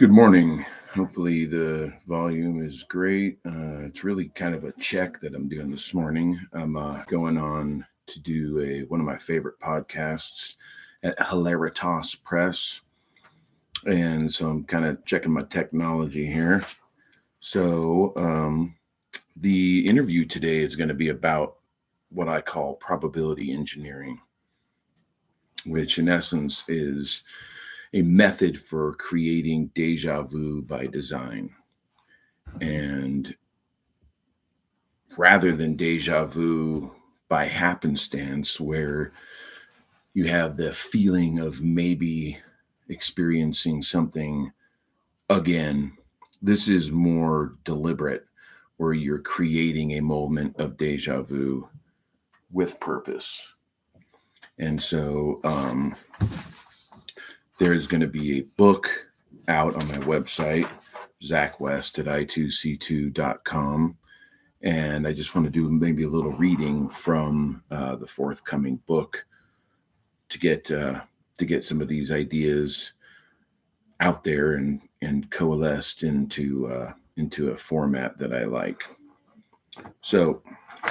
Good morning. Hopefully, the volume is great. It's really kind of a check that I'm doing this morning. I'm going on to do one of my favorite podcasts at Hilaritas Press, and so I'm kind of checking my technology here. So, the interview today is going to be about what I call probability engineering, which in essence is a method for creating deja vu by design. And rather than deja vu by happenstance, where you have the feeling of maybe experiencing something again, this is more deliberate, where you're creating a moment of deja vu with purpose. And so there's going to be a book out on my website, zackwest at i2c2.com. And I just want to do maybe a little reading from the forthcoming book to get some of these ideas out there and coalesced into a format that I like. So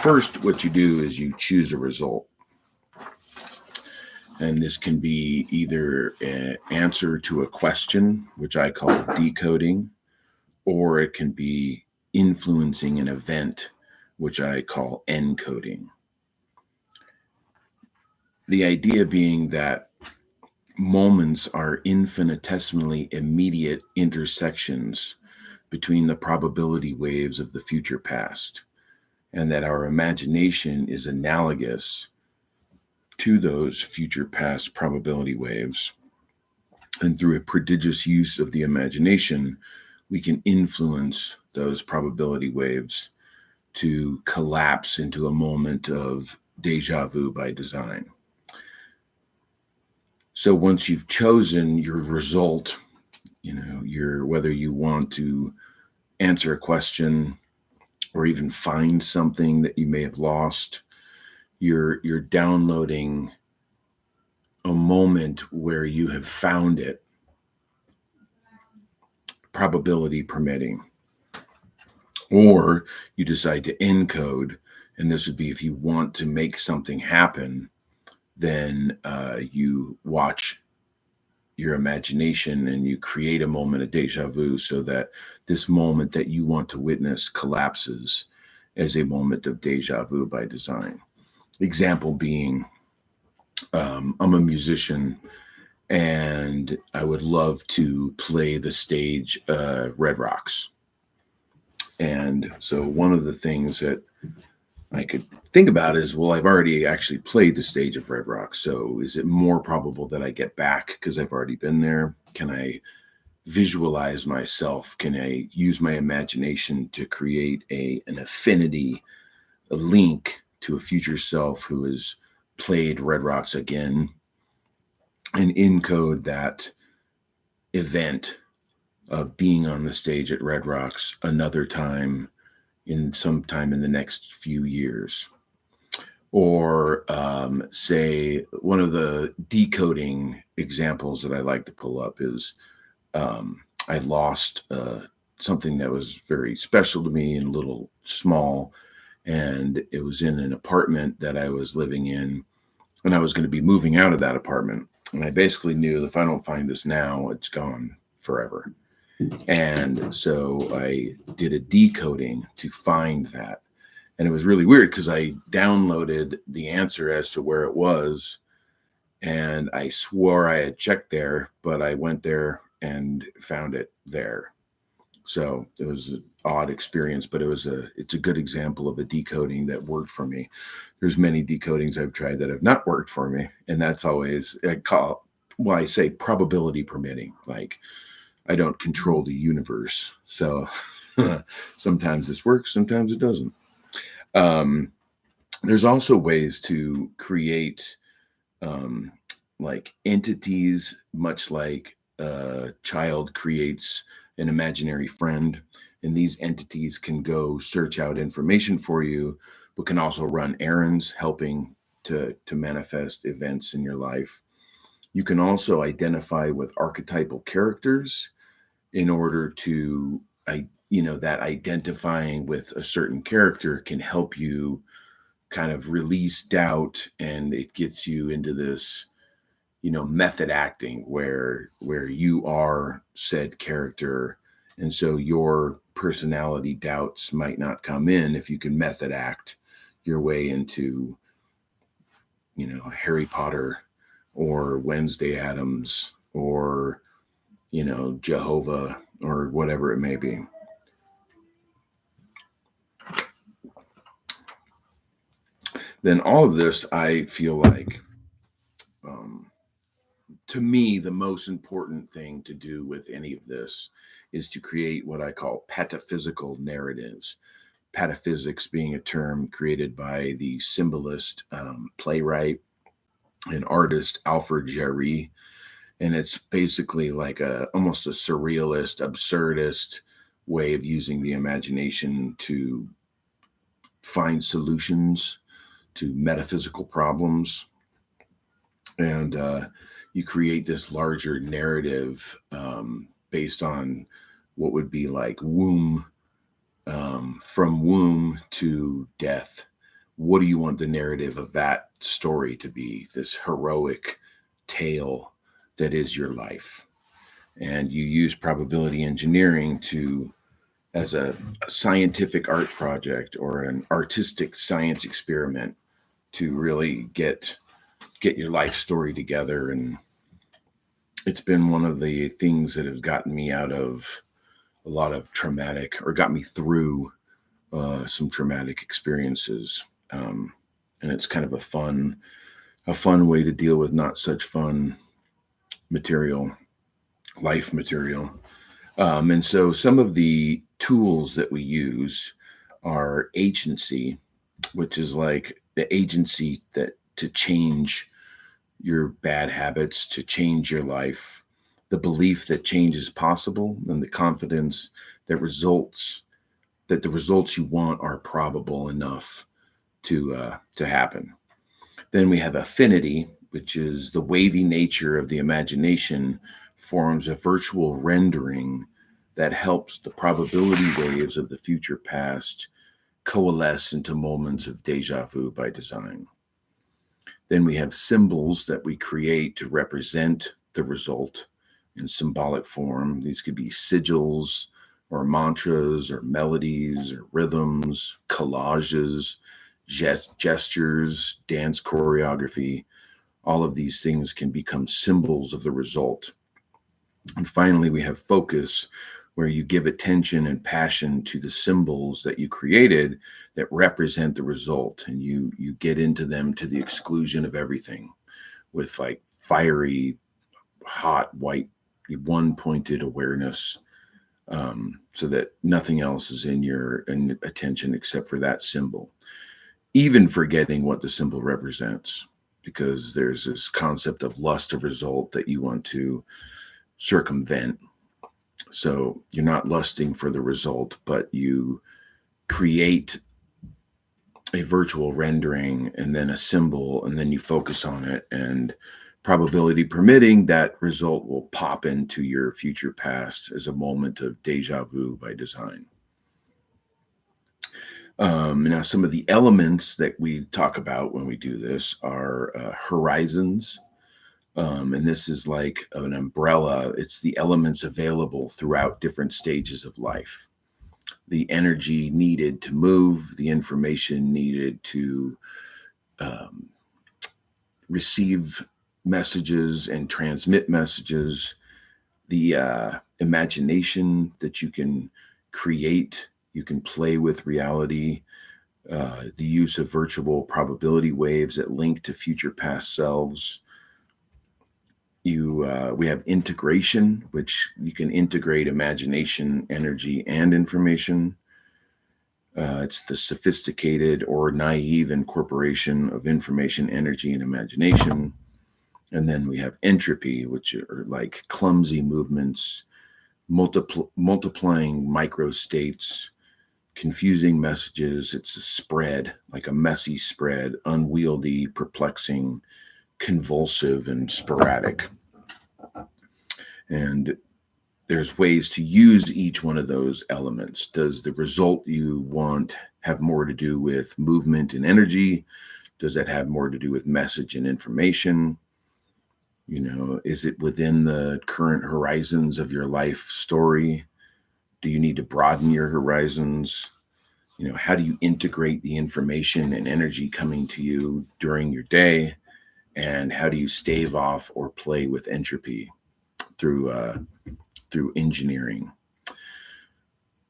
first, what you do is you choose a result, and this can be either an answer to a question, which I call decoding, or it can be influencing an event, which I call encoding. The idea being that moments are infinitesimally immediate intersections between the probability waves of the future past, and that our imagination is analogous to those future past probability waves. And through a prodigious use of the imagination, we can influence those probability waves to collapse into a moment of deja vu by design. So once you've chosen your result, your whether you want to answer a question or even find something that you may have lost, you're downloading a moment where you have found it, probability permitting. Or you decide to encode, and this would be if you want to make something happen, then you watch your imagination and you create a moment of deja vu so that this moment that you want to witness collapses as a moment of deja vu by design. Example being, I'm a musician and I would love to play the stage Red Rocks. And so one of the things that I could think about is, well, I've already actually played the stage of Red Rocks. So is it more probable that I get back because I've already been there? Can I visualize myself? Can I use my imagination to create an affinity, a link to a future self who has played Red Rocks again, and encode that event of being on the stage at Red Rocks another time in sometime in the next few years? Or say one of the decoding examples that I like to pull up is I lost something that was very special to me and a little small, and it was in an apartment that I was living in, and I was going to be moving out of that apartment. And I basically knew if I don't find this now, it's gone forever. And so I did a decoding to find that. And it was really weird because I downloaded the answer as to where it was. And I swore I had checked there, but I went there and found it there. So it was an odd experience, but it's a good example of a decoding that worked for me. There's many decodings I've tried that have not worked for me. And that's always, I say probability permitting. Like, I don't control the universe. So sometimes this works, sometimes it doesn't. There's also ways to create like entities, much like a child creates an imaginary friend. And these entities can go search out information for you, but can also run errands, helping to manifest events in your life. You can also identify with archetypal characters in order to, that identifying with a certain character can help you kind of release doubt, and it gets you into this, method acting where you are said character, and so your personality doubts might not come in if you can method act your way into, Harry Potter or Wednesday Adams or, Jehovah or whatever it may be. Then all of this, I feel like, um, to me, the most important thing to do with any of this is to create what I call pataphysical narratives. Pataphysics being a term created by the symbolist, playwright, and artist Alfred Jarry, and it's basically like a almost a surrealist, absurdist way of using the imagination to find solutions to metaphysical problems. And you create this larger narrative, based on what would be like womb, from womb to death. What do you want the narrative of that story to be? This heroic tale that is your life. And you use probability engineering to, as a scientific art project or an artistic science experiment, to really get your life story together. And it's been one of the things that has gotten me out of a lot of traumatic, or got me through some traumatic experiences. And it's kind of a fun way to deal with not such fun material, life material. And so some of the tools that we use are agency, which is like the agency that to change your bad habits, to change your life, the belief that change is possible, and the confidence that the results you want are probable enough to happen. Then we have affinity, which is the wavy nature of the imagination forms a virtual rendering that helps the probability waves of the future past coalesce into moments of deja vu by design. Then we have symbols that we create to represent the result in symbolic form. These could be sigils or mantras or melodies or rhythms, collages, gestures, dance choreography. All of these things can become symbols of the result. And finally, we have focus, where you give attention and passion to the symbols that you created that represent the result, and you get into them to the exclusion of everything, with like fiery, hot, white, one pointed awareness, so that nothing else is in your attention except for that symbol, even forgetting what the symbol represents, because there's this concept of lust of result that you want to circumvent. So you're not lusting for the result, but you create a virtual rendering and then a symbol, and then you focus on it. And probability permitting, that result will pop into your future past as a moment of deja vu by design. Now, some of the elements that we talk about when we do this are horizons. And this is like an umbrella. It's the elements available throughout different stages of life. The energy needed to move, the information needed to um, receive messages and transmit messages, the imagination that you can create, you can play with reality, the use of virtual probability waves that link to future past selves. We have integration, which you can integrate imagination, energy, and information. It's the sophisticated or naive incorporation of information, energy, and imagination. And then we have entropy, which are like clumsy movements, multiplying micro states, confusing messages. It's a spread, like a messy spread, unwieldy, perplexing, convulsive, and sporadic. And there's ways to use each one of those elements. Does the result you want have more to do with movement and energy? Does that have more to do with message and information? Is it within the current horizons of your life story? Do you need to broaden your horizons? How do you integrate the information and energy coming to you during your day? And how do you stave off or play with entropy through engineering?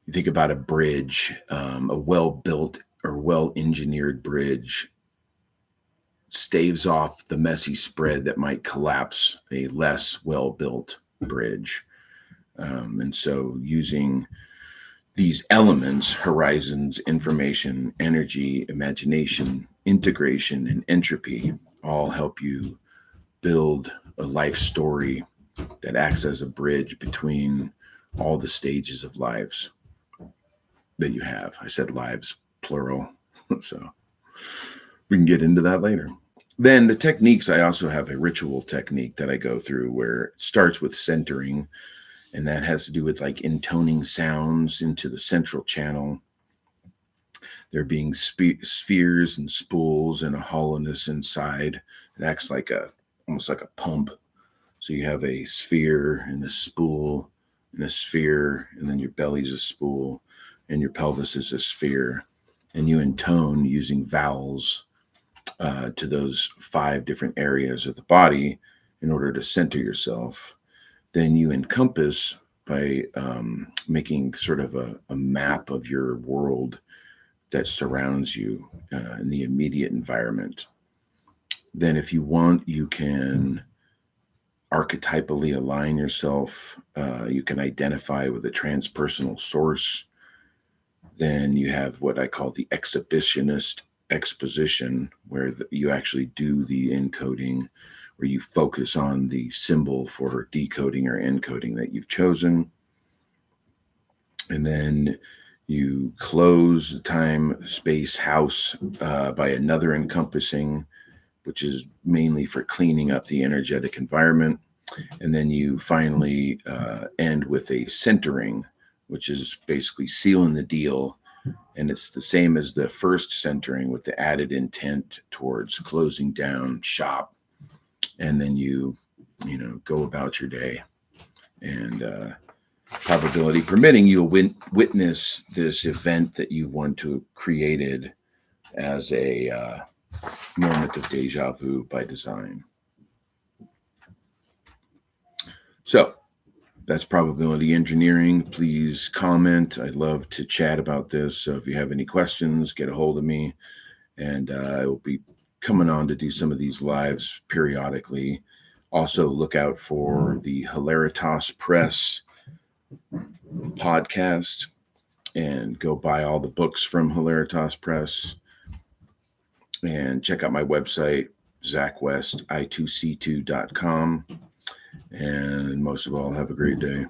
You think about a bridge, a well-built or well-engineered bridge staves off the messy spread that might collapse a less well-built bridge. And so using these elements, horizons, information, energy, imagination, integration, and entropy, all help you build a life story that acts as a bridge between all the stages of lives that you have. I said lives, plural. So we can get into that later. Then the techniques, I also have a ritual technique that I go through where it starts with centering, and that has to do with like intoning sounds into the central channel. There being spheres and spools and a hollowness inside. It acts like almost like a pump. So you have a sphere and a spool and a sphere, and then your belly's a spool and your pelvis is a sphere. And you intone using vowels to those 5 different areas of the body in order to center yourself. Then you encompass by making sort of a map of your world that surrounds you in the immediate environment. Then if you want, you can archetypally align yourself. You can identify with a transpersonal source. Then you have what I call the exhibitionist exposition, where you actually do the encoding, where you focus on the symbol for decoding or encoding that you've chosen. And then you close the time, space, house by another encompassing, which is mainly for cleaning up the energetic environment. And then you finally end with a centering, which is basically sealing the deal. And it's the same as the first centering with the added intent towards closing down shop. And then you go about your day. And probability permitting, you'll witness this event that you want to have created as a moment of deja vu by design. So that's probability engineering. Please comment. I'd love to chat about this. So if you have any questions, get a hold of me. And I will be coming on to do some of these lives periodically. Also, look out for the Hilaritas Press podcast and go buy all the books from Hilaritas Press. And check out my website, ZachWest, i2c2.com. And most of all, have a great day.